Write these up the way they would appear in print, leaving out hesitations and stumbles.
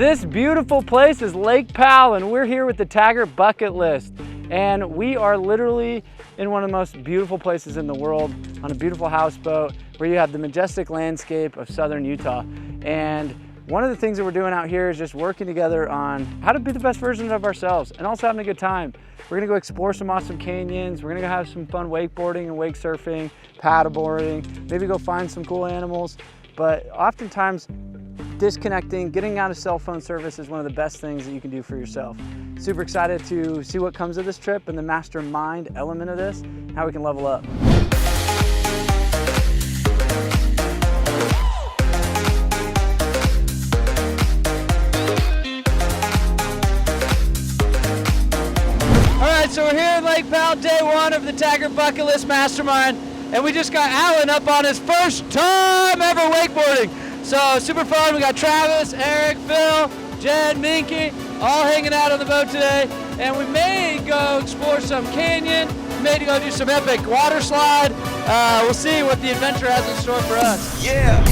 This beautiful place is Lake Powell, and we're here with the Taggart Bucket List. And we are literally in one of the most beautiful places in the world on a beautiful houseboat where you have the majestic landscape of southern Utah. And one of the things that we're doing out here is just working together on how to be the best version of ourselves and also having a good time. We're gonna go explore some awesome canyons. We're gonna go have some fun wakeboarding and wake surfing, paddleboarding, maybe go find some cool animals. But oftentimes, disconnecting, getting out of cell phone service is one of the best things that you can do for yourself. Super excited to see what comes of this trip and the mastermind element of this, and how we can level up. All right, so we're here in Lake Powell, day one of the Taggart Bucket List Mastermind, and we just got Alan up on his first time ever wakeboarding. So super fun. We got Travis, Eric, Phil, Jed, Minky, all hanging out on the boat today. And we may go explore some canyon, maybe go do some epic water slide. We'll see what the adventure has in store for us. Yeah.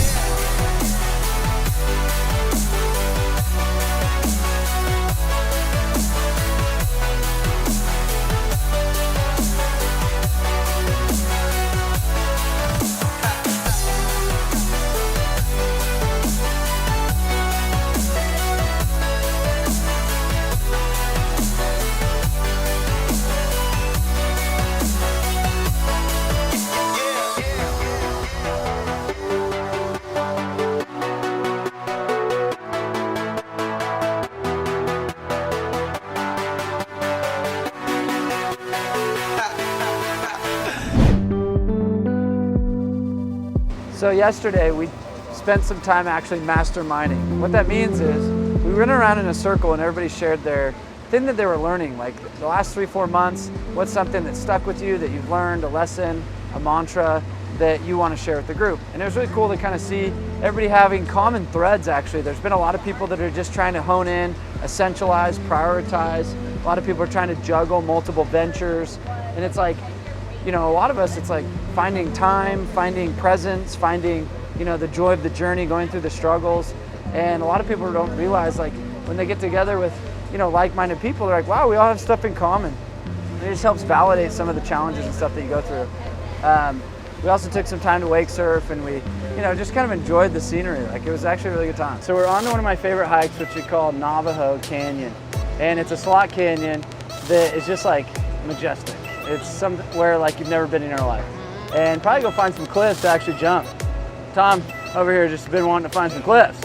So yesterday we spent some time actually masterminding. What that means is we went around in a circle and everybody shared their thing that they were learning, like the last 3-4 months, what's something that stuck with you, that you've learned, a lesson, a mantra that you want to share with the group. And it was really cool to kind of see everybody having common threads actually. There's been a lot of people that are just trying to hone in, essentialize, prioritize. A lot of people are trying to juggle multiple ventures. And it's like, you know, a lot of us, it's like finding time, finding presence, finding, you know, the joy of the journey, going through the struggles. And a lot of people don't realize, like, when they get together with, you know, like-minded people, they're like, wow, we all have stuff in common. And it just helps validate some of the challenges and stuff that you go through. We also took some time to wake surf, and we, you know, just kind of enjoyed the scenery. Like, it was actually a really good time. So we're on to one of my favorite hikes, which we call Navajo Canyon. And it's a slot canyon that is just like majestic. It's somewhere like you've never been in your life. And probably go find some cliffs to actually jump. Tom over here just been wanting to find some cliffs.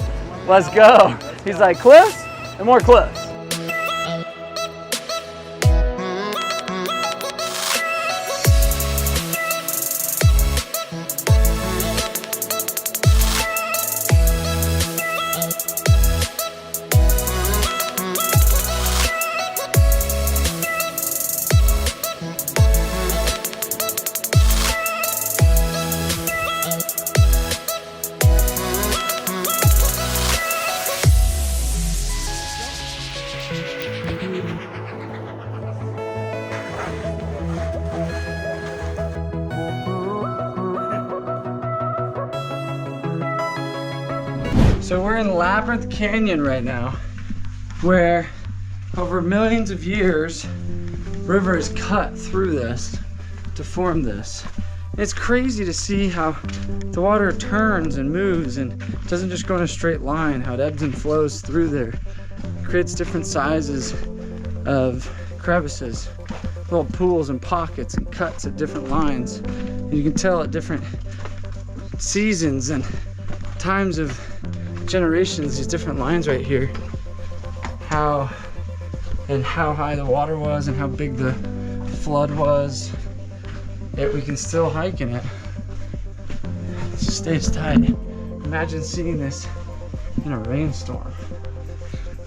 Let's go. He's like, cliffs and more cliffs. So we're in Labyrinth Canyon right now, where over millions of years, river is cut through this to form this. And it's crazy to see how the water turns and moves and doesn't just go in a straight line, how it ebbs and flows through there. It creates different sizes of crevices, little pools and pockets and cuts at different lines. And you can tell at different seasons and times of generations, these different lines right here, how high the water was and how big the flood was, yet we can still hike in it. It just stays tight. Imagine seeing this in a rainstorm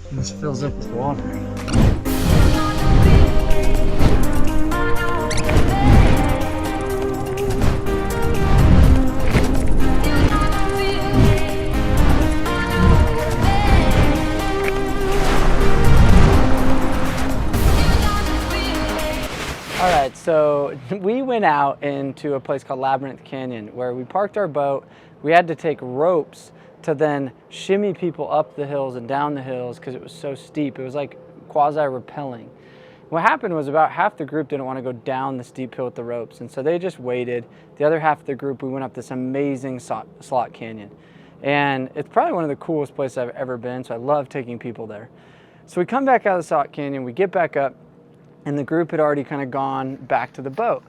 and this fills up with water. All right, so we went out into a place called Labyrinth Canyon where we parked our boat. we had to take ropes to then shimmy people up the hills and down the hills because it was so steep. It was like quasi-rappelling. What happened was about half the group didn't want to go down the steep hill with the ropes, and so they just waited. The other half of the group, we went up this amazing slot canyon. And it's probably one of the coolest places I've ever been, so I love taking people there. So we come back out of the slot canyon, we get back up, and the group had already kind of gone back to the boat.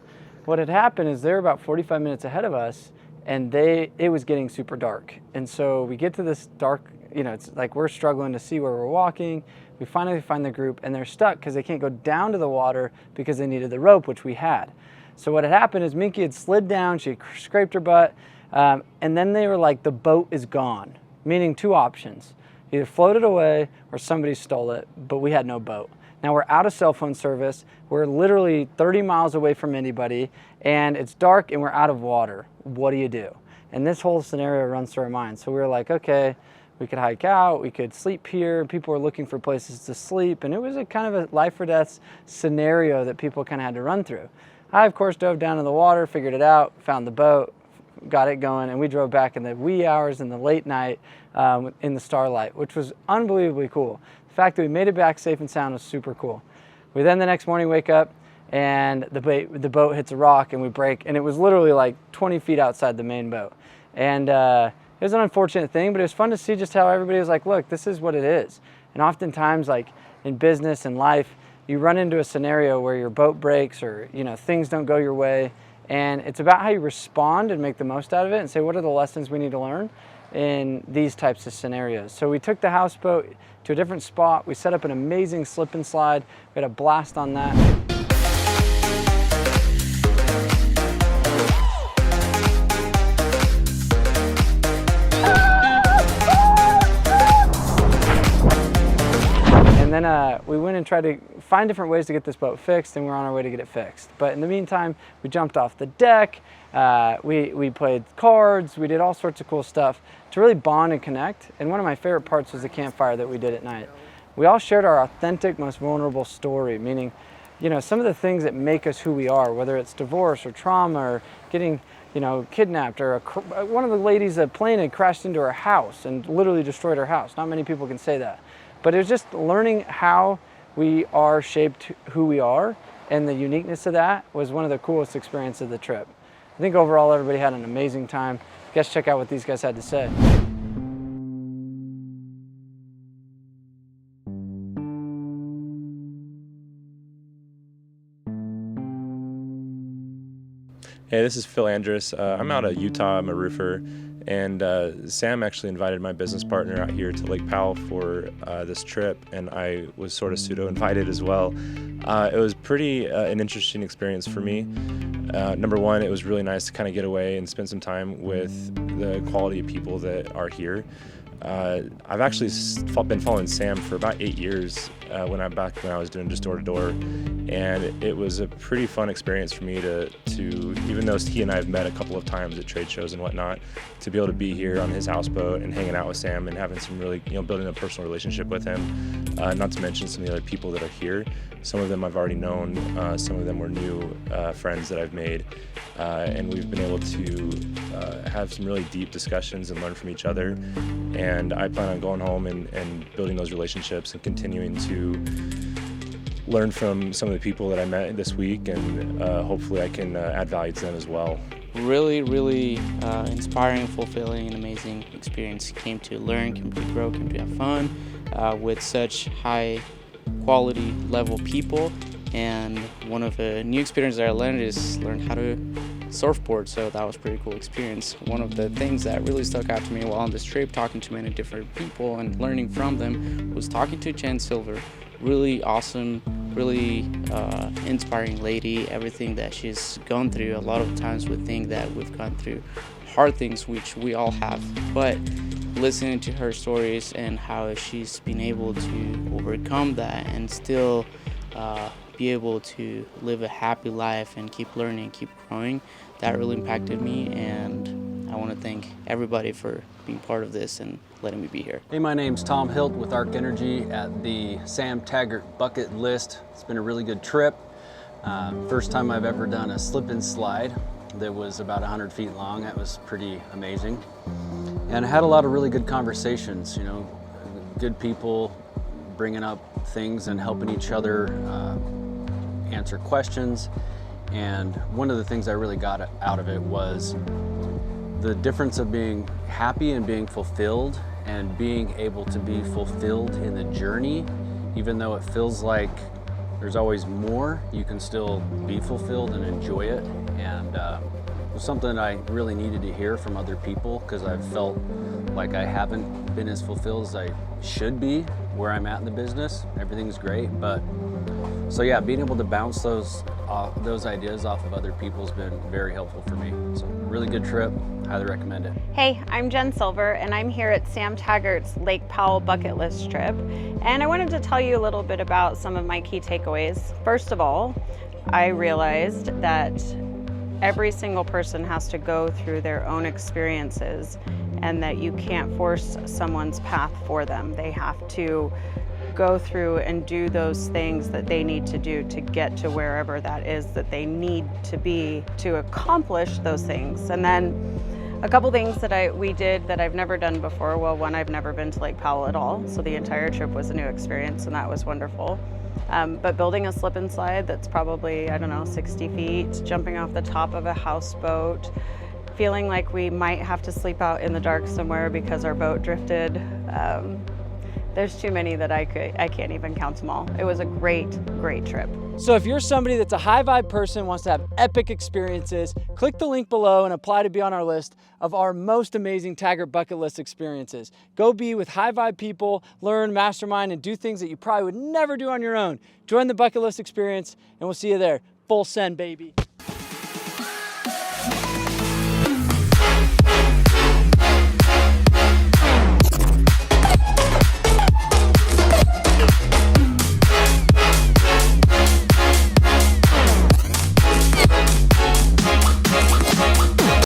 What had happened is they were about 45 minutes ahead of us, and it was getting super dark. And so we get to this dark, it's like we're struggling to see where we're walking. We finally find the group, and they're stuck because they can't go down to the water because they needed the rope, which we had. So what had happened is Minky had slid down, she had scraped her butt, and then they were like, the boat is gone, meaning two options. Either floated away or somebody stole it, but we had no boat. Now we're out of cell phone service, we're literally 30 miles away from anybody, and it's dark and we're out of water. What do you do? And this whole scenario runs through our minds. So we were like, okay, we could hike out, we could sleep here. People were looking for places to sleep, and it was a kind of a life or death scenario that people kind of had to run through. I, of course, dove down in the water, figured it out, found the boat, got it going, and we drove back in the wee hours in the late night in the starlight, which was unbelievably cool. The fact that we made it back safe and sound was super cool. We then the next morning wake up, and the boat hits a rock, and we break, and it was literally like 20 feet outside the main boat. And it was an unfortunate thing, but it was fun to see just how everybody was like, look, this is what it is. And oftentimes, like in business and life, you run into a scenario where your boat breaks or things don't go your way, and it's about how you respond and make the most out of it and say, what are the lessons we need to learn in these types of scenarios? So we took the houseboat to a different spot. We set up an amazing slip and slide. We had a blast on that. And then we went and tried to find different ways to get this boat fixed, and we're on our way to get it fixed. But in the meantime, we jumped off the deck, we played cards, we did all sorts of cool stuff to really bond and connect. And one of my favorite parts was the campfire that we did at night. We all shared our authentic, most vulnerable story, meaning, some of the things that make us who we are, whether it's divorce or trauma or getting, kidnapped, or one of the ladies, a plane had crashed into her house and literally destroyed her house. Not many people can say that. But it was just learning how we are shaped who we are, and the uniqueness of that was one of the coolest experiences of the trip. I think overall everybody had an amazing time. You guys check out what these guys had to say. Hey, this is Phil Andrus. I'm out of Utah. I'm a roofer. And Sam actually invited my business partner out here to Lake Powell for this trip, and I was sort of pseudo-invited as well. It was pretty an interesting experience for me. Number one, it was really nice to kind of get away and spend some time with the quality of people that are here. I've actually been following Sam for about 8 years when I was doing just door-to-door, and it was a pretty fun experience for me to even though he and I have met a couple of times at trade shows and whatnot, to be able to be here on his houseboat and hanging out with Sam and having some really, building a personal relationship with him. Not to mention some of the other people that are here. Some of them I've already known, some of them were new friends that I've made, and we've been able to have some really deep discussions and learn from each other. And I plan on going home and building those relationships and continuing to learn from some of the people that I met this week, and hopefully I can add value to them as well. Really inspiring, fulfilling, and amazing experience. Came to learn, came to grow, came to have fun with such high quality level people. And one of the new experiences that I learned is learn how to surfboard, so that was a pretty cool experience. One of the things that really stuck out to me while on this trip, talking to many different people and learning from them, was talking to Jen Silver. Really awesome, really inspiring lady. Everything that she's gone through, a lot of times we think that we've gone through hard things, which we all have, but listening to her stories and how she's been able to overcome that and still be able to live a happy life and keep learning, keep growing, that really impacted me, and I want to thank everybody for being part of this and letting me be here. Hey, my name's Tom Hilt with Arc Energy at the Sam Taggart Bucket List. It's been a really good trip. First time I've ever done a slip and slide. that was about 100 feet long. That was pretty amazing. And I had a lot of really good conversations, you know, good people bringing up things and helping each other answer questions. And one of the things I really got out of it was the difference of being happy and being fulfilled, and being able to be fulfilled in the journey. Even though it feels like there's always more, you can still be fulfilled and enjoy it. And it was something I really needed to hear from other people, because I've felt like I haven't been as fulfilled as I should be where I'm at in the business. Everything's great, but so yeah, being able to bounce those ideas off of other people has been very helpful for me. So really good trip, highly recommend it. Hey, I'm Jen Silver, and I'm here at Sam Taggart's Lake Powell bucket list trip. And I wanted to tell you a little bit about some of my key takeaways. First of all, I realized that every single person has to go through their own experiences, and that you can't force someone's path for them. They have to go through and do those things that they need to do to get to wherever that is that they need to be to accomplish those things. And then a couple things that we did that I've never done before. Well, one, I've never been to Lake Powell at all, so the entire trip was a new experience, and that was wonderful. But building a slip and slide that's probably, I don't know, 60 feet, jumping off the top of a houseboat, feeling like we might have to sleep out in the dark somewhere because our boat drifted. There's too many that I can't even count them all. It was a great, great trip. So if you're somebody that's a high vibe person, wants to have epic experiences, click the link below and apply to be on our list of our most amazing Taggart Bucket List experiences. Go be with high vibe people, learn, mastermind, and do things that you probably would never do on your own. Join the bucket list experience, and we'll see you there. Full send, baby.